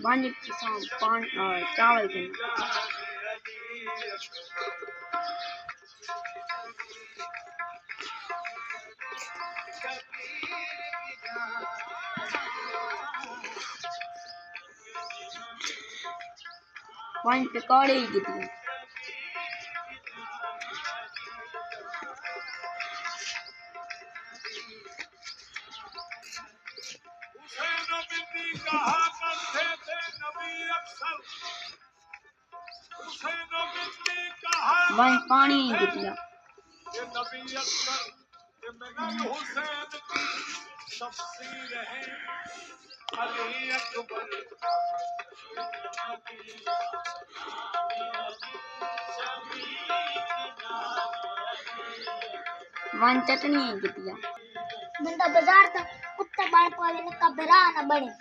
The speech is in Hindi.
पानी चावल के पानी पकौड़े ही गिटी वहीं पानी गिटिया वहीं चटनी गिटिया बंदा बाजार था कुत्ता बाढ़ पाले का बेरा ना बने।